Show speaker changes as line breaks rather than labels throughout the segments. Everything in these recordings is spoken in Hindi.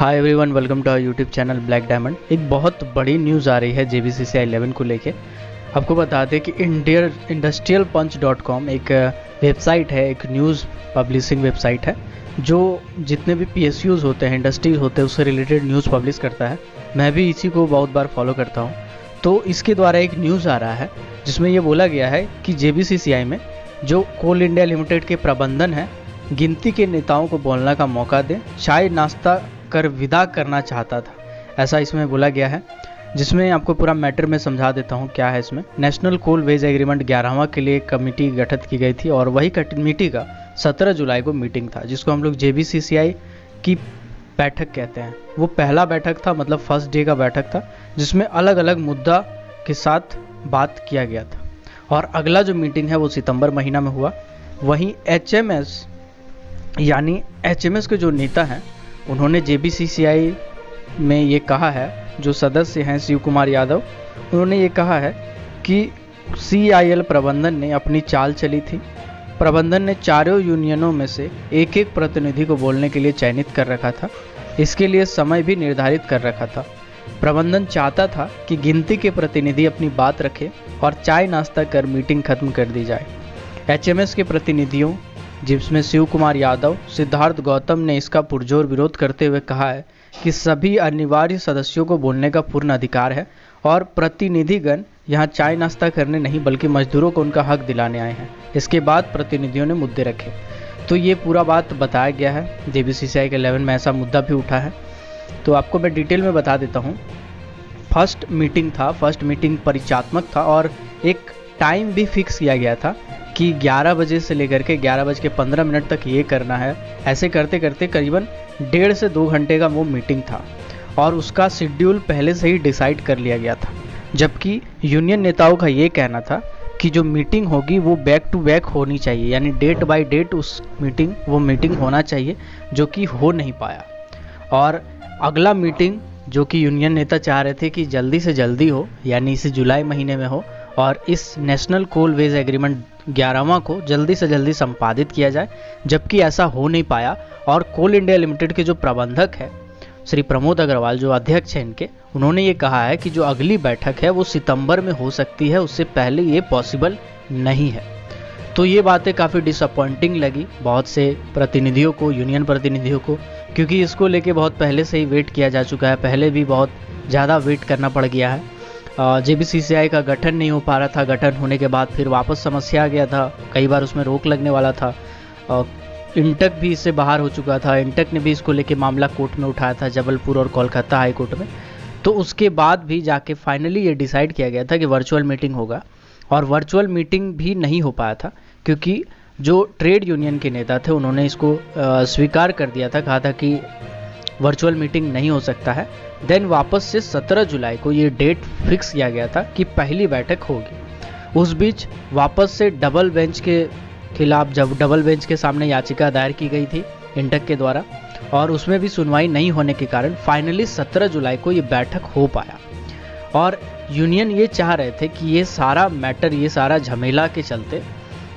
Hi everyone, welcome to our YouTube channel Black Diamond. एक बहुत बड़ी न्यूज़ आ रही है JBCCI 11 को लेके। आपको बता दें कि industrialpunch.com एक वेबसाइट है, एक न्यूज़ पब्लिशिंग वेबसाइट है जो जितने भी PSUs होते हैं, इंडस्ट्रीज होते हैं, उससे रिलेटेड न्यूज़ पब्लिश करता है। मैं भी इसी को बहुत बार फॉलो करता हूँ। तो इसके द्वारा एक न्यूज़ आ रहा है जिसमें ये बोला गया है कि JBCCI में जो कोल इंडिया लिमिटेड के प्रबंधन है, गिनती के नेताओं को बोलने का मौका दें, चाय नाश्ता कर विदा करना चाहता था, ऐसा इसमें बोला गया है। जिसमें आपको पूरा मैटर में समझा देता हूँ क्या है इसमें। नेशनल कोल वेज एग्रीमेंट 11वां के लिए कमेटी गठित की गई थी और वही कमेटी का 17 जुलाई को मीटिंग था, जिसको हम लोग JBCCI की बैठक कहते हैं। वो पहला बैठक था, मतलब फर्स्ट डे का बैठक था, जिसमें अलग अलग मुद्दा के साथ बात किया गया था। और अगला जो मीटिंग है वो सितंबर महीना में हुआ। वहीं HMS यानी HMS के जो नेता हैं उन्होंने JBCCI में ये कहा है, जो सदस्य हैं शिव कुमार यादव, उन्होंने ये कहा है कि CIL प्रबंधन ने अपनी चाल चली थी। प्रबंधन ने चारों यूनियनों में से एक एक प्रतिनिधि को बोलने के लिए चयनित कर रखा था। इसके लिए समय भी निर्धारित कर रखा था। प्रबंधन चाहता था कि गिनती के प्रतिनिधि अपनी बात रखें और चाय नाश्ता कर मीटिंग खत्म कर दी जाए। HMS के प्रतिनिधियों, जिसमें शिव कुमार यादव, सिद्धार्थ गौतम, ने इसका पुरजोर विरोध करते हुए कहा है कि सभी अनिवार्य सदस्यों को बोलने का पूर्ण अधिकार है और प्रतिनिधिगण यहाँ चाय नाश्ता करने नहीं बल्कि मजदूरों को उनका हक दिलाने आए हैं। इसके बाद प्रतिनिधियों ने मुद्दे रखे। तो ये पूरा बात बताया गया है। JBCCI के 11 में ऐसा मुद्दा भी उठा है। तो आपको मैं डिटेल में बता देता हूँ। फर्स्ट मीटिंग था, फर्स्ट मीटिंग परिचयात्मक था और एक टाइम भी फिक्स किया गया था कि 11 बजे से लेकर के 11:15 तक ये करना है। ऐसे करते करते करीबन 1.5 से 2 घंटे का वो मीटिंग था और उसका शेड्यूल पहले से ही डिसाइड कर लिया गया था। जबकि यूनियन नेताओं का ये कहना था कि जो मीटिंग होगी वो बैक टू बैक होनी चाहिए, यानी डेट बाय डेट वो मीटिंग होना चाहिए, जो कि हो नहीं पाया। और अगला मीटिंग जो कि यूनियन नेता चाह रहे थे कि जल्दी से जल्दी हो, यानी इस जुलाई महीने में हो और इस नेशनल कोल वेज एग्रीमेंट 11वां को जल्दी से जल्दी संपादित किया जाए, जबकि ऐसा हो नहीं पाया। और कोल इंडिया लिमिटेड के जो प्रबंधक है श्री प्रमोद अग्रवाल, जो अध्यक्ष हैं इनके, उन्होंने ये कहा है कि जो अगली बैठक है वो सितंबर में हो सकती है, उससे पहले ये पॉसिबल नहीं है। तो ये बातें काफ़ी डिसअपॉइंटिंग लगी बहुत से प्रतिनिधियों को, यूनियन प्रतिनिधियों को, क्योंकि इसको लेके बहुत पहले से ही वेट किया जा चुका है। पहले भी बहुत ज़्यादा वेट करना पड़ गया है। JBCCI का गठन नहीं हो पा रहा था। गठन होने के बाद फिर वापस समस्या आ गया था, कई बार उसमें रोक लगने वाला था। इंटक भी इससे बाहर हो चुका था। इंटक ने भी इसको लेके मामला कोर्ट में उठाया था, जबलपुर और कोलकाता हाई कोर्ट में। तो उसके बाद भी जाके फाइनली ये डिसाइड किया गया था कि वर्चुअल मीटिंग होगा, और वर्चुअल मीटिंग भी नहीं हो पाया था क्योंकि जो ट्रेड यूनियन के नेता थे उन्होंने इसको स्वीकार कर दिया था, कहा था कि वर्चुअल मीटिंग नहीं हो सकता है। देन वापस से 17 जुलाई को ये डेट फिक्स किया गया था कि पहली बैठक होगी। उस बीच वापस से डबल बेंच के खिलाफ, जब डबल बेंच के सामने याचिका दायर की गई थी इंटक के द्वारा, और उसमें भी सुनवाई नहीं होने के कारण फाइनली 17 जुलाई को ये बैठक हो पाया। और यूनियन ये चाह रहे थे कि ये सारा मैटर, ये सारा झमेला के चलते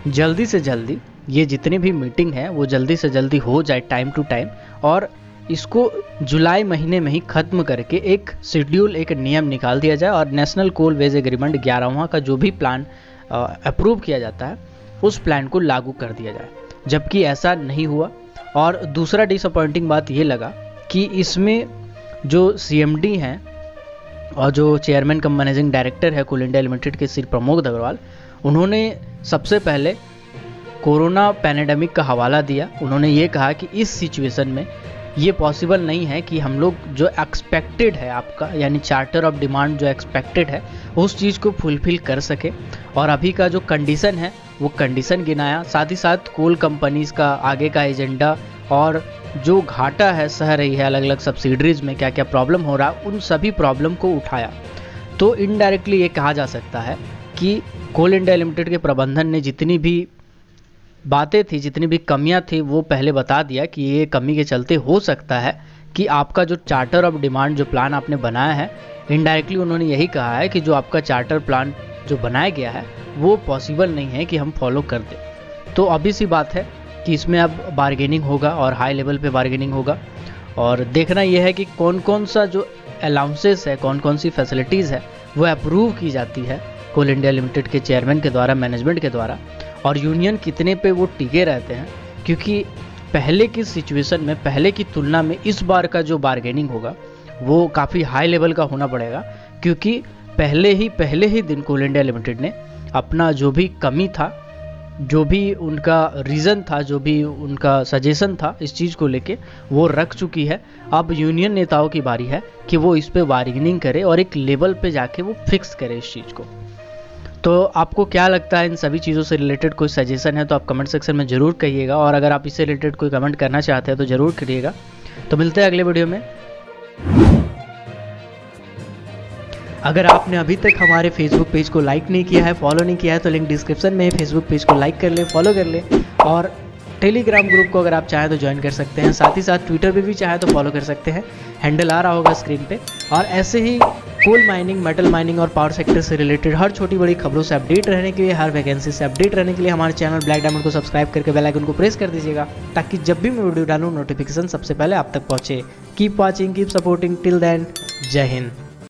जल्दी से जल्दी ये जितनी भी मीटिंग है वो जल्दी से जल्दी हो जाए टाइम टू टाइम, और इसको जुलाई महीने में ही ख़त्म करके एक शेड्यूल, एक नियम निकाल दिया जाए और नेशनल कोल वेज एग्रीमेंट 11वां का जो भी प्लान अप्रूव किया जाता है उस प्लान को लागू कर दिया जाए। जबकि ऐसा नहीं हुआ। और दूसरा डिसअपॉइंटिंग बात ये लगा कि इसमें जो CMD हैं और जो चेयरमैन कम मैनेजिंग डायरेक्टर है कोल इंडिया लिमिटेड के श्री प्रमोद अग्रवाल, उन्होंने सबसे पहले कोरोना पैंडेमिक का हवाला दिया। उन्होंने ये कहा कि इस सिचुएशन में ये पॉसिबल नहीं है कि हम लोग जो एक्सपेक्टेड है आपका, यानी चार्टर ऑफ डिमांड जो एक्सपेक्टेड है, उस चीज़ को फुलफिल कर सके। और अभी का जो कंडीशन है वो कंडीशन गिनाया, साथ ही साथ कोल कंपनीज़ का आगे का एजेंडा और जो घाटा है सह रही है अलग अलग सब्सिडरीज में, क्या क्या प्रॉब्लम हो रहा है, उन सभी प्रॉब्लम को उठाया। तो इनडायरेक्टली ये कहा जा सकता है कि कोल इंडिया लिमिटेड के प्रबंधन ने जितनी भी बातें थी, जितनी भी कमियां थी, वो पहले बता दिया कि ये कमी के चलते हो सकता है कि आपका जो चार्टर ऑफ डिमांड जो प्लान आपने बनाया है, इनडायरेक्टली उन्होंने यही कहा है कि जो आपका चार्टर प्लान जो बनाया गया है वो पॉसिबल नहीं है कि हम फॉलो कर दें। तो obvious सी बात है कि इसमें अब बार्गेनिंग होगा और हाई लेवल पे बार्गेनिंग होगा। और देखना यह है कि कौन कौन सा जो अलाउंसेस है, कौन कौन सी फैसिलिटीज़ है वो अप्रूव की जाती है कोल इंडिया लिमिटेड के चेयरमैन के द्वारा, मैनेजमेंट के द्वारा, और यूनियन कितने पे वो टिके रहते हैं। क्योंकि पहले की सिचुएशन में, पहले की तुलना में इस बार का जो बार्गेनिंग होगा वो काफ़ी हाई लेवल का होना पड़ेगा, क्योंकि पहले ही दिन कोल इंडिया लिमिटेड ने अपना जो भी कमी था, जो भी उनका रीज़न था, जो भी उनका सजेशन था इस चीज़ को लेके, वो रख चुकी है। अब यूनियन नेताओं की बारी है कि वो इस पे बार्गेनिंग करे और एक लेवल पे जाके वो फिक्स करे इस चीज़ को। तो आपको क्या लगता है इन सभी चीज़ों से रिलेटेड कोई सजेशन है तो आप कमेंट सेक्शन में ज़रूर कहिएगा, और अगर आप इससे रिलेटेड कोई कमेंट करना चाहते हैं तो ज़रूर करिएगा। तो मिलते हैं अगले वीडियो में। अगर आपने अभी तक हमारे फेसबुक पेज को लाइक नहीं किया है, फॉलो नहीं किया है, तो लिंक डिस्क्रिप्शन में है, फेसबुक पेज को लाइक कर ले, फॉलो कर ले, और टेलीग्राम ग्रुप को अगर आप चाहें तो ज्वाइन कर सकते हैं। साथ ही साथ ट्विटर पे भी चाहे तो फॉलो कर सकते हैं, हैंडल आ रहा होगा स्क्रीन पे। और ऐसे ही कोल माइनिंग, मेटल माइनिंग और पावर सेक्टर से रिलेटेड हर छोटी बड़ी खबरों से अपडेट रहने के लिए, हर वैकेंसी से अपडेट रहने के लिए हमारे चैनल ब्लैक डायमंड को सब्सक्राइब करके बेल आइकन को प्रेस कर दीजिएगा, ताकि जब भी मैं वीडियो डालूँ नोटिफिकेशन सबसे पहले आप तक पहुँचे। Keep watching, keep supporting, till then, Jai Hind.